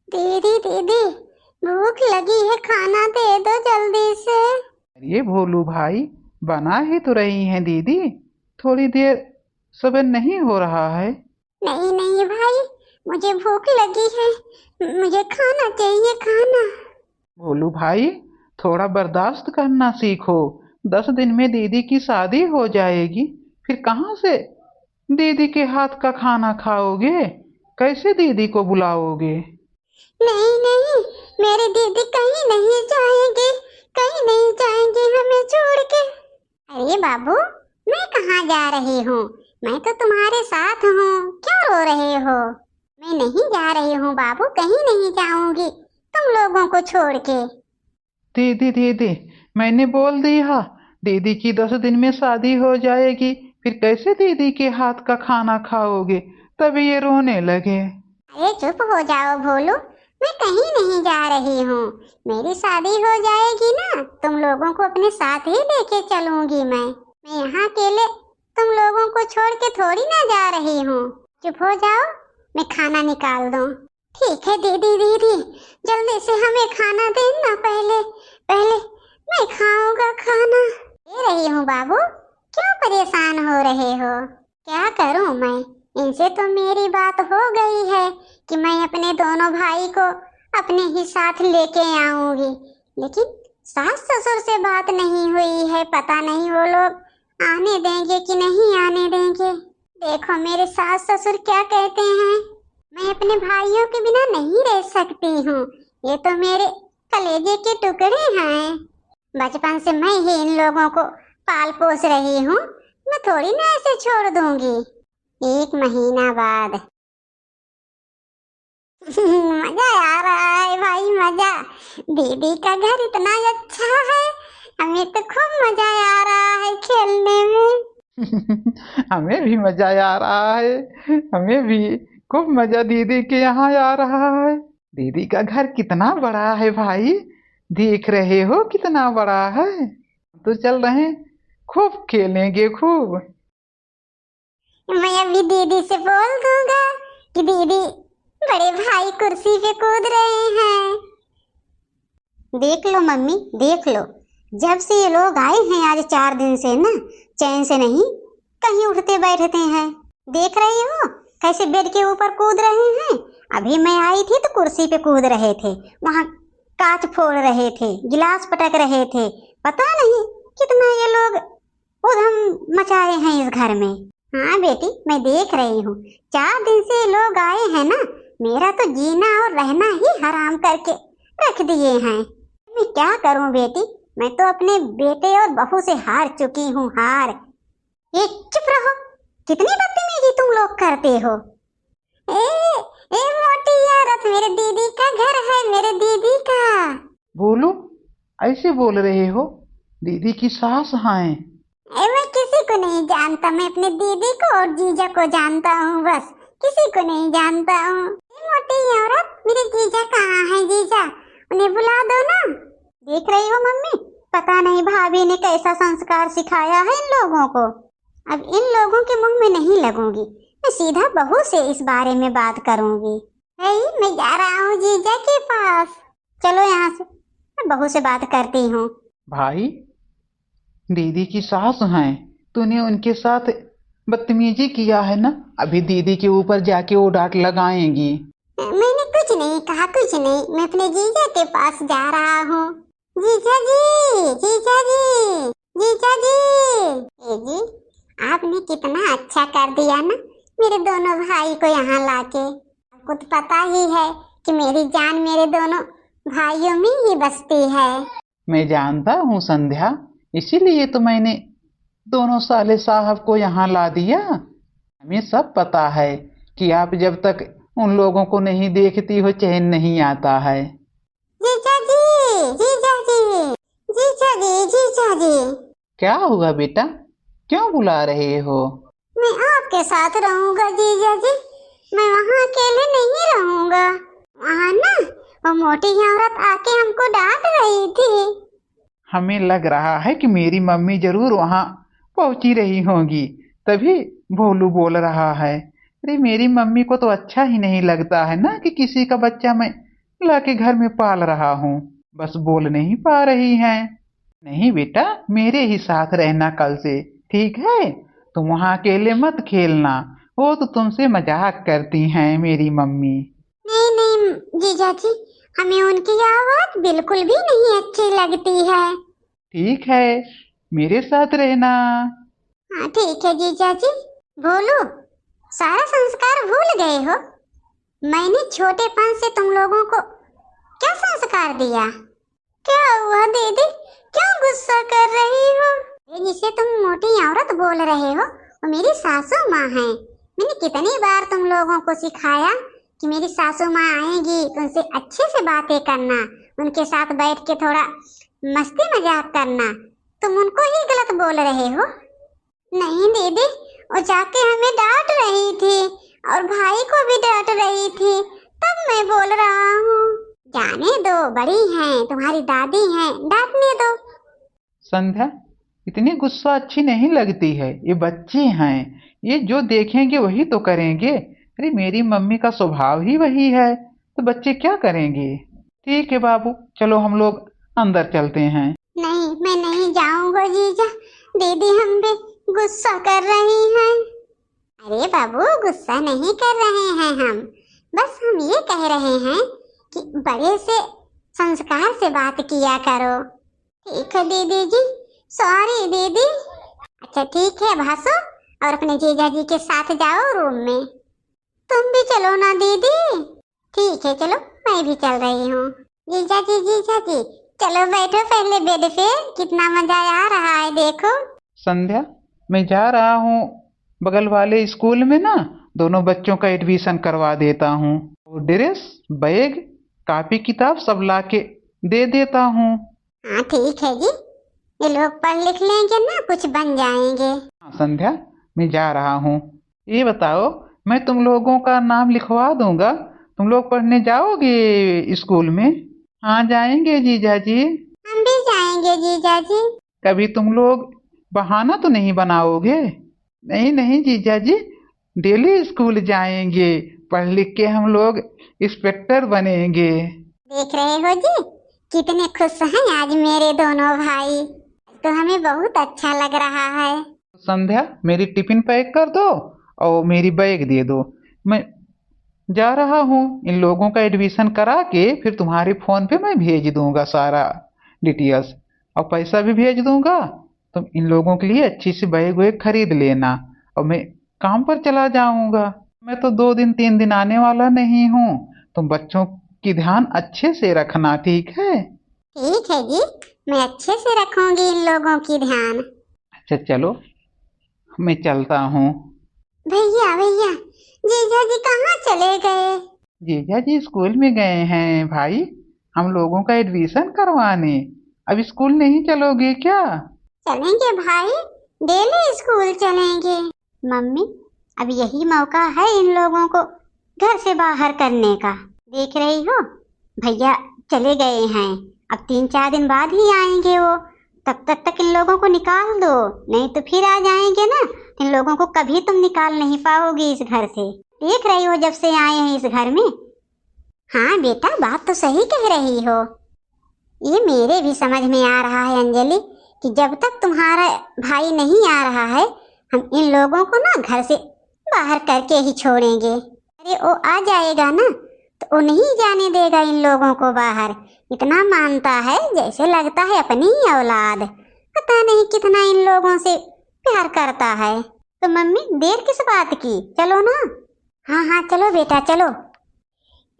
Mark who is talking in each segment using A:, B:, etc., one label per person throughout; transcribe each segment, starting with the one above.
A: दीदी दीदी, भूख लगी है, खाना दे दो जल्दी से।
B: अरे भोलू भाई, बना ही तो रही हैं दीदी। थोड़ी देर सब्र नहीं हो रहा है?
A: नहीं नहीं भाई, मुझे भूख लगी है, मुझे खाना चाहिए, खाना।
B: भोलू भाई, थोड़ा बर्दाश्त करना सीखो। 10 दिन में दीदी की शादी हो जाएगी, फिर कहाँ से दीदी के हाथ का खाना खाओगे? कैसे दीदी को बुलाओगे?
A: नहीं नहीं, मेरी दीदी कहीं नहीं जाएंगे, कहीं नहीं जाएंगे हमें छोड़ के। अरे बाबू, मैं कहाँ जा रही हूँ? मैं तो तुम्हारे साथ हूँ, क्यों रो रहे हो? मैं नहीं जा रही हूँ बाबू, कहीं नहीं जाऊंगी तुम लोगों को छोड़ के।
B: दीदी दीदी, मैंने बोल दिया दीदी की 10 दिन में शादी हो जाएगी, फिर कैसे दीदी के हाथ का खाना खाओगे? तभी ये रोने लगे।
A: अरे चुप हो जाओ भोलू, मैं कहीं नहीं जा रही हूँ। मेरी शादी हो जाएगी ना, तुम लोगों को अपने साथ ही लेके चलूंगी मैं यहाँ अकेले तुम लोगों को छोड़ के थोड़ी ना जा रही हूँ। चुप हो जाओ, मैं खाना निकाल दूँ। ठीक है दीदी दीदी, जल्दी से हमें खाना देना, पहले पहले मैं खाऊंगा खाना। दे रही हूँ बाबू, क्यों परेशान हो रहे हो? क्या करूँ मैं? इनसे तो मेरी बात हो गई है कि मैं अपने दोनों भाई को अपने ही साथ लेके आऊंगी, लेकिन सास ससुर से बात नहीं हुई है। पता नहीं वो लोग आने देंगे कि नहीं आने देंगे। देखो मेरे सास ससुर क्या कहते हैं। मैं अपने भाइयों के बिना नहीं रह सकती हूँ, ये तो मेरे कलेजे के टुकड़े हैं। बचपन से मैं ही इन लोगों को पाल पोस रही हूँ, मैं थोड़ी ना ऐसे छोड़ दूंगी। 1 महीना बाद मजा आ रहा है भाई, मजा। दीदी का घर इतना अच्छा है, हमें तो खूब मजा आ रहा है खेलने में।
B: हमें भी मजा आ रहा है, हमें भी खूब मजा दीदी के यहाँ आ रहा है। दीदी का घर कितना बड़ा है भाई, देख रहे हो कितना बड़ा है। तो चल रहे हैं, खूब खेलेंगे खूब।
A: मैं अभी दीदी से बोल दूंगा कि दीदी, बड़े भाई कुर्सी पे कूद रहे हैं। देख लो मम्मी, देख लो, जब से ये लोग आए हैं आज 4 दिन से ना, चैन से नहीं कहीं उठते बैठते हैं। देख रही हो कैसे बेड के ऊपर कूद रहे हैं। अभी मैं आई थी तो कुर्सी पे कूद रहे थे, वहाँ कांच फोड़ रहे थे, गिलास पटक रहे थे। पता नहीं कितना ये लोग उधम मचाए हैं इस घर में। हाँ बेटी, मैं देख रही हूँ, 4 दिन से ये लोग आए हैं ना, मेरा तो जीना और रहना ही हराम करके रख दिए हैं। मैं क्या करूं बेटी, मैं तो अपने बेटे और बहू से हार चुकी हूँ, हार। ये चुप रहो, कितनी बदतमीजी तुम लोग करते हो। ए मोटी औरत, मेरे दीदी का घर है, मेरे दीदी का।
B: बोलो, ऐसे बोल रहे हो? दीदी की सास हैं।
A: मैं किसी को नहीं जानता, मैं अपने दीदी को और जीजा को जानता हूँ, बस किसी को नहीं जानता हूँ। मोटी औरत, मेरे जीजा कहाँ है? जीजा, उन्हें बुला दो ना। देख रही हो मम्मी, पता नहीं भाभी ने कैसा संस्कार सिखाया है इन लोगों को। अब इन लोगों के मुंह में नहीं लगूंगी, मैं सीधा बहू से इस बारे में बात करूंगी। मैं जा रहा हूँ जीजा के पास, चलो यहाँ से, मैं बहू से बात करती हूँ।
B: भाई, दीदी की सास हैं, तूने उनके साथ बदतमीजी किया है ना, अभी दीदी के ऊपर जाके वो डांट लगाएंगी।
A: मैंने कुछ नहीं कहा, कुछ नहीं, मैं अपने जीजा के पास जा रहा हूँ। जीजा जी, जीजा जी, जीजा जी। जी, आपने कितना अच्छा कर दिया ना मेरे दोनों भाई को यहाँ लाके। आपको तो पता ही है कि मेरी जान मेरे दोनों भाइयों में ही बसती है।
B: मैं जानता हूँ संध्या, इसीलिए तो मैंने दोनों साले साहब को यहाँ ला दिया। हमें सब पता है कि आप जब तक उन लोगों को नहीं देखती हो चैन नहीं आता है।
A: जीजा जी, जीजा जी, जीजा जी, जीजा जी।
B: क्या हुआ बेटा, क्यों बुला रहे हो?
A: मैं आपके साथ रहूंगा जीजा जी, मैं वहाँ अकेले नहीं रहूंगा। वहाँ ना वो मोटी औरत आके हमको डांट रही थी।
B: हमें लग रहा है कि मेरी मम्मी जरूर वहाँ पहुंची रही होंगी, तभी भोलू बोल रहा है। अरे मेरी मम्मी को तो अच्छा ही नहीं लगता है ना कि किसी का बच्चा मैं लाके घर में पाल रहा हूँ, बस बोल नहीं पा रही हैं। नहीं बेटा, मेरे ही साथ रहना कल से, ठीक है? तुम वहाँ अकेले मत खेलना, वो तो तुमसे मजाक करती हैं मेरी मम्मी।
A: नहीं नहीं जीजा जी, हमें उनकी आवाज बिल्कुल भी नहीं अच्छी लगती है।
B: ठीक है, मेरे साथ रहना।
A: हाँ ठीक है जीजा जी। भोलू, सारा संस्कार भूल गए हो? मैंने छोटेपन से तुम लोगों को क्या संस्कार दिया? क्या हुआ दीदी, क्यों गुस्सा कर रही हो? ये जिसे तुम मोटी औरत बोल रहे हो वो मेरी सासू माँ है। मैंने कितनी बार तुम लोगों को सिखाया कि मेरी सासू माँ आएगी तो उनसे अच्छे से बातें करना, उनके साथ बैठ के थोड़ा मस्ती मजाक करना। तुम उनको ही गलत बोल रहे हो। नहीं दीदी, वो जाके हमें डांट रही थी और भाई को भी डांट रही थी, तब मैं बोल रहा हूँ। जाने दो, बड़ी हैं, तुम्हारी दादी हैं, डांटने दो।
B: संध्या, इतनी गुस्सा अच्छी नहीं लगती है, ये बच्चे हैं, ये जो देखेंगे वही तो करेंगे। अरे मेरी मम्मी का स्वभाव ही वही है, तो बच्चे क्या करेंगे? ठीक है बाबू, चलो हम लोग अंदर चलते हैं।
A: नहीं, मैं नहीं जाऊंगा जीजा, दीदी हम पे गुस्सा कर रही हैं। अरे बाबू, गुस्सा नहीं कर रहे हैं हम, बस हम ये कह रहे हैं कि बड़े से संस्कार से बात किया करो। ठीक है दीदी जी, सॉरी दीदी। अच्छा ठीक है भासो, और अपने जीजा जी के साथ जाओ रूम में। तुम भी चलो ना दीदी। ठीक है चलो, मैं भी चल रही हूँ। जीजा जी चलो बैठो पहले बेड पे, कितना मजा आ रहा है देखो।
B: संध्या, मैं जा रहा हूँ बगल वाले स्कूल में ना, दोनों बच्चों का एडमिशन करवा देता हूँ, और ड्रेस, बैग, कॉपी किताब सब ला के दे देता हूँ।
A: हाँ ठीक है जी, ये लोग पढ़ लिख लेंगे ना, कुछ बन जाएंगे।
B: हाँ संध्या, मैं जा रहा हूँ। ये बताओ, मैं तुम लोगों का नाम लिखवा दूंगा, तुम लोग पढ़ने जाओगे स्कूल में? हाँ जाएंगे जीजा जी।
A: हम भी जाएंगे जीजा जी।
B: कभी तुम लोग बहाना तो नहीं बनाओगे? नहीं नहीं जीजा जी, डेली स्कूल जाएंगे, पढ़ लिख के हम लोग इंस्पेक्टर बनेंगे।
A: देख रहे हो जी, कितने खुश हैं आज मेरे दोनों भाई, तो हमें बहुत अच्छा लग रहा है।
B: संध्या, मेरी टिफिन पैक कर दो और मेरी बैग दे दो, मैं जा रहा हूँ। इन लोगों का एडमिशन करा के फिर तुम्हारे फोन पे मैं भेज दूंगा सारा डिटेल्स, और पैसा भी भेज दूंगा। तुम इन लोगों के लिए अच्छी सी बैग वैग खरीद लेना, और मैं काम पर चला जाऊंगा। मैं तो 2 दिन 3 दिन आने वाला नहीं हूँ, तुम बच्चों की ध्यान अच्छे से रखना, ठीक है?
A: ठीक है जी, मैं अच्छे से रखूंगी इन लोगों की ध्यान।
B: अच्छा चलो, मैं चलता हूँ।
A: भैया भैया, जीजा जी कहाँ चले गए?
B: जीजा जी स्कूल में गए हैं भाई, हम लोगों का एडमिशन करवाने। अब स्कूल नहीं चलोगे क्या?
A: चलेंगे भाई, डेली स्कूल चलेंगे। मम्मी, अब यही मौका है इन लोगों को घर से बाहर करने का। देख रही हो, भैया चले गए हैं, अब 3-4 दिन बाद ही आएंगे वो। तब तक इन लोगों को निकाल दो, नहीं तो फिर आ जाएंगे ना, इन लोगों को कभी तुम निकाल नहीं पाओगी इस घर से। देख रही हो जब से आए हैं इस घर में। हाँ बेटा, बात तो सही कह रही हो। ये मेरे भी समझ में आ रहा है अंजलि, कि जब तक तुम्हारा भाई नहीं आ रहा है, हम इन लोगों को ना घर से बाहर करके ही छोड़ेंगे। अरे वो आ जाएगा ना, तो वो नहीं जाने देगा इन लोगों को बाहर। इतना मानता है जैसे लगता है अपनी ही औलाद। पता नहीं कितना इन लोगों से प्यार करता है। तो मम्मी देर किस बात की, चलो ना। हाँ हाँ चलो बेटा चलो।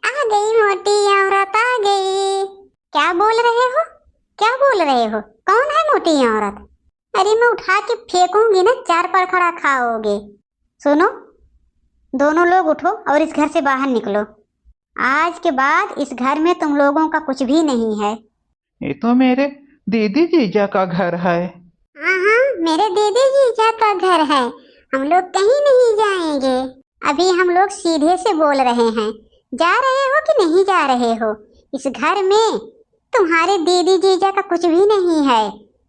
A: आ गई मोटी औरत, आ गई। क्या बोल रहे हो, क्या बोल रहे हो? कौन है मोटी औरत? अरे मैं उठा के फेंकूंगी ना, 4 पर खड़ा खाओगे। सुनो, दोनों लोग उठो और इस घर से बाहर निकलो। आज के बाद इस घर में तुम लोगों का कुछ भी नहीं है।
B: ये तो मेरे दीदी जीजा का घर है।
A: हाँ हाँ, मेरे दीदी जीजा का घर है। हम लोग कहीं नहीं जाएंगे। अभी हम लोग सीधे से बोल रहे हैं, जा रहे हो कि नहीं जा रहे हो? इस घर में तुम्हारे दीदी जीजा का कुछ भी नहीं है।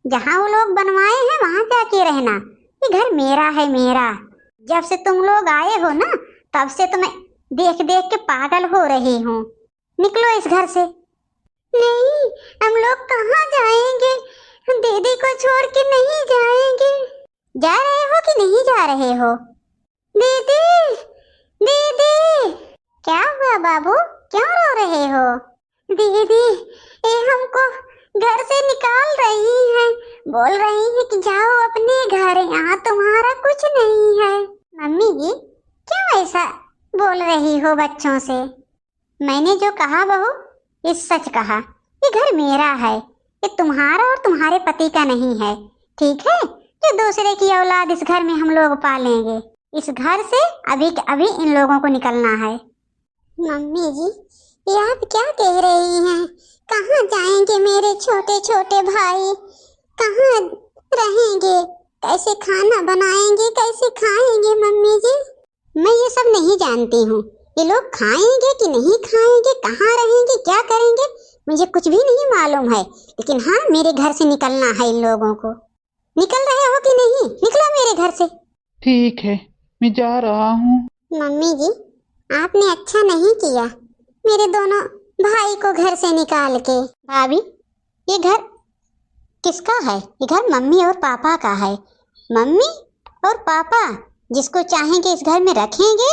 A: जहाँ वो लोग बनवाए हैं वहाँ जाके रहना। ये घर मेरा है, मेरा। जब से तुम लोग आए हो ना, तब से तो मैं देख देख के पागल हो रही हूँ। निकलो इस घर से। नहीं, हम लोग कहाँ जाएंगे? दीदी को छोड़ के नहीं जाएंगे। जा रहे हो कि नहीं जा रहे हो? दीदी, दीदी। क्या हुआ बाबू, क्यों रो रहे हो? दीदी, ये हमको घर से निकाल रही हैं, बोल रही है कि जाओ अपने घर, यहाँ तुम्हारा कुछ नहीं है। मम्मी जी, क्यों ऐसा बोल रही हो बच्चों से? मैंने जो कहा बहू, ये सच कहा। ये घर मेरा है, ये तुम्हारा और तुम्हारे पति का नहीं है, ठीक है? जो दूसरे की औलाद इस घर में हम लोग पालेंगे। इस घर से अभी के अभी इन लोगों को निकलना है। मम्मी जी, ये आप क्या कह रही हैं? कहाँ जाएंगे मेरे छोटे छोटे भाई? कहाँ रहेंगे? कैसे खाना बनाएंगे, कैसे खाएंगे? मम्मी जी, मैं ये सब नहीं जानती हूँ। ये लोग खाएंगे कि नहीं खाएंगे, कहाँ रहेंगे, क्या करेंगे, मुझे कुछ भी नहीं मालूम है। लेकिन हाँ, मेरे घर से निकलना है इन लोगों को। निकल रहे हो कि नहीं? निकलो मेरे घर से।
B: ठीक है, मैं जा रहा हूँ।
A: मम्मी जी, आपने अच्छा नहीं किया मेरे दोनों भाई को घर से निकाल के। भाभी, ये घर किसका है? ये घर मम्मी और पापा का है। मम्मी और पापा जिसको चाहेंगे इस घर में रखेंगे,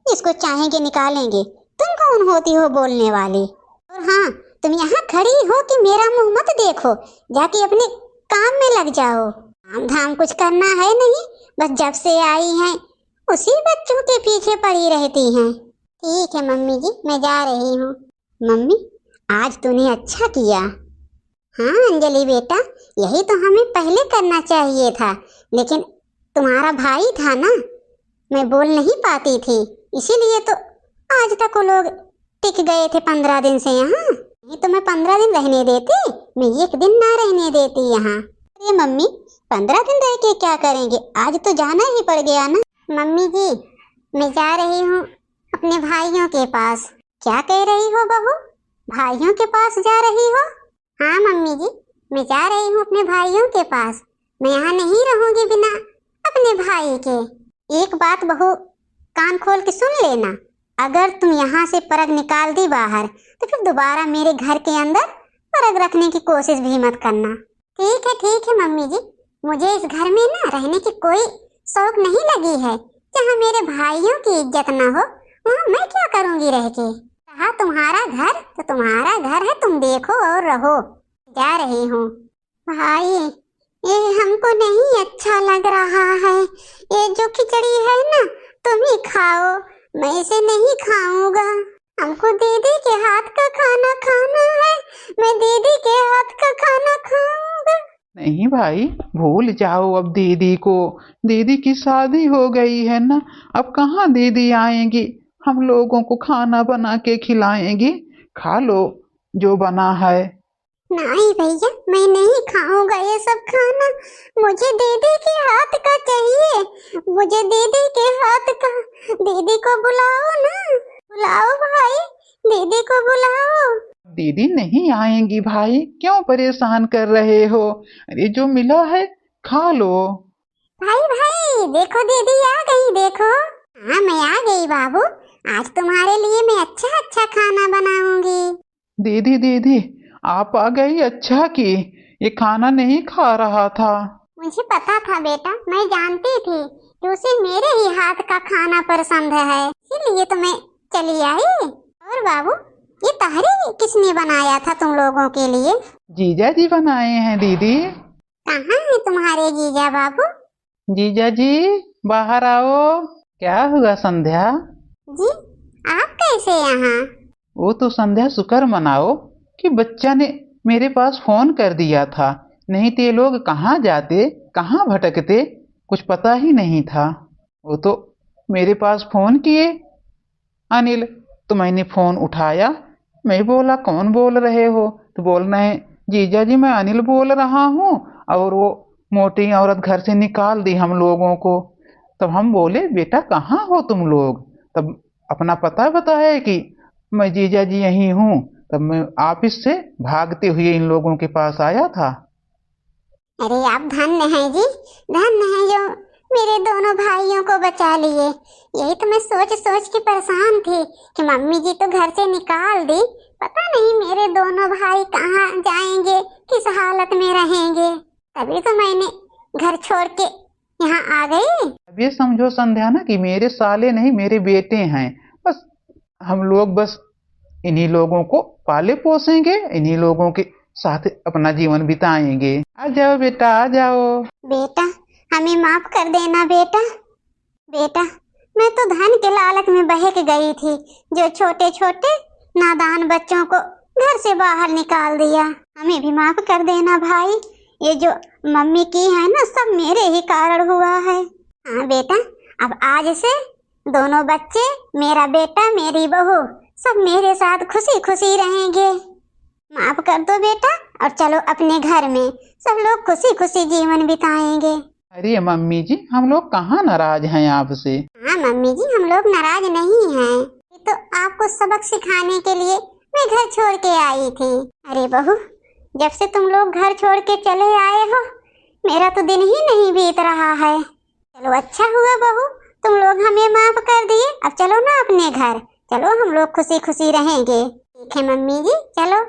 A: जिसको चाहेंगे निकालेंगे। तुम कौन होती हो बोलने वाली? और हाँ, तुम यहाँ खड़ी हो कि मेरा मुंह मत देखो, जाके अपने काम में लग जाओ। काम धाम कुछ करना है नहीं, बस जब से आई हैं उसी बच्चों के पीछे पड़ी रहती हैं। ठीक है मम्मी जी, मैं जा रही हूँ। मम्मी, आज तूने अच्छा किया। हाँ अंजलि बेटा, यही तो हमें पहले करना चाहिए था, लेकिन तुम्हारा भाई था ना, मैं बोल नहीं पाती थी, इसीलिए तो आज तक वो लोग टिक गए थे 15 दिन से यहाँ। नहीं तो मैं 15 दिन रहने देती, मैं एक दिन ना रहने देती यहाँ। अरे मम्मी, 15 दिन रह के क्या करेंगे? आज तो जाना ही पड़ गया ना। मम्मी जी, मैं जा रही हूँ अपने भाइयों के पास। क्या कह रही हो बहू? भाइयों के पास जा रही हो? हाँ मम्मी जी, मैं जा रही हूँ अपने भाइयों के पास। मैं यहाँ नहीं रहूंगी बिना अपने भाई के। एक बात बहू, कान खोल के सुन लेना, अगर तुम यहाँ से परग निकाल दी बाहर, तो फिर दोबारा मेरे घर के अंदर परग रखने की कोशिश भी मत करना। ठीक है मम्मी जी, मुझे इस घर में ना रहने की कोई शौक नहीं लगी है। जहाँ मेरे भाइयों की इज्जत ना हो, वहाँ मैं क्या करूँगी रह के? कहा तुम्हारा घर तो तुम्हारा घर है, तुम देखो और रहो। जा रही हूँ। भाई, ये हमको नहीं अच्छा लग रहा है। ये जो खिचड़ी है ना, तुम ही खाओ, मैं इसे नहीं खाऊंगा। हमको दीदी के हाथ का खाना खाना है, मैं दीदी के हाथ का खाना खाऊंगा।
B: नहीं भाई, भूल जाओ अब दीदी को। दीदी की शादी हो गई है ना, अब कहाँ दीदी आएंगी, हम लोगों को खाना बना के खिलाएंगी। खा लो जो बना है।
A: नहीं भैया, मैं नहीं खाऊंगा ये सब खाना, मुझे दीदी के हाथ का चाहिए, मुझे दीदी के हाथ का। दीदी को बुलाओ ना, बुलाओ भाई, दीदी को बुलाओ।
B: दीदी नहीं आएंगी भाई, क्यों परेशान कर रहे हो? अरे जो मिला है खा लो।
A: भाई देखो, दीदी आ गई, देखो। हाँ मैं आ गई बाबू, आज तुम्हारे लिए मैं अच्छा अच्छा खाना बनाऊंगी।
B: दीदी दीदी, आप आ गई, अच्छा की। ये खाना नहीं खा रहा था।
A: मुझे पता था बेटा, मैं जानती थी कि उसे मेरे ही हाथ का खाना पसंद है, इसीलिए तो मैं चली आई। और बाबू, ये तहरी किसने बनाया था तुम लोगों के लिए?
B: जीजा जी बनाए हैं दीदी।
A: कहाँ है तुम्हारे जीजा बाबू?
B: जीजा जी बाहर आओ। क्या हुआ संध्या?
A: जी, आप कैसे यहाँ?
B: वो तो संध्या शुक्र मनाओ कि बच्चा ने मेरे पास फोन कर दिया था, नहीं तो ये लोग कहाँ जाते, कहाँ भटकते, कुछ पता ही नहीं था। वो तो मेरे पास फोन किए अनिल, तो मैंने फोन उठाया। मैं बोला कौन बोल रहे हो? तो बोल रहे हैं जीजा जी मैं अनिल बोल रहा हूँ, और वो मोटी औरत घर से निकाल दी हम लोगों को। तब हम बोले बेटा कहाँ हो तुम लोग? तब अपना पता बताया कि मैं जीजा जी यहीं हूँ। तब मैं ऑफिस से भागते हुए इन लोगों के पास आया था।
A: अरे आप धन्य हैं जी, धन्य हैं जो मेरे दोनों भाइयों को बचा लिए। यही तो मैं सोच सोच के परेशान थी कि मम्मी जी तो घर से निकाल दी, पता नहीं मेरे दोनों भाई कहाँ जाएंगे, किस हालत में रहेंगे। तभी तो मैंने घर छोड़ के यहाँ आ गई।
B: अब ये समझो संध्या ना कि मेरे साले नहीं, मेरे बेटे हैं। बस हम लोग बस इन्हीं लोगों को पाले पोसेंगे, इन्हीं लोगों के साथ अपना जीवन बिताएंगे। आ जाओ बेटा, आ जाओ।
A: बेटा हमें माफ कर देना बेटा। बेटा मैं तो धन के लालच में बहक गई थी, जो छोटे छोटे नादान बच्चों को घर से बाहर निकाल दिया। हमें भी माफ कर देना भाई। ये जो मम्मी की है ना, सब मेरे ही कारण हुआ है। हाँ बेटा, अब आज से दोनों बच्चे, मेरा बेटा मेरी बहू, सब मेरे साथ खुशी खुशी रहेंगे। माफ कर दो बेटा और चलो अपने घर में, सब लोग खुशी खुशी जीवन बिताएंगे।
B: अरे मम्मी जी, हम लोग कहाँ नाराज हैं आपसे।
A: हाँ मम्मी जी, हम लोग नाराज नहीं हैं। ये तो आपको सबक सिखाने के लिए मैं घर छोड़ के आई थी। अरे बहू, जब से तुम लोग घर छोड़ के चले आए हो, मेरा तो दिन ही नहीं बीत रहा है। चलो अच्छा हुआ बहू, तुम लोग हमें माफ कर दिए। अब चलो ना अपने घर, चलो हम लोग खुशी खुशी रहेंगे। ठीक है मम्मी जी, चलो।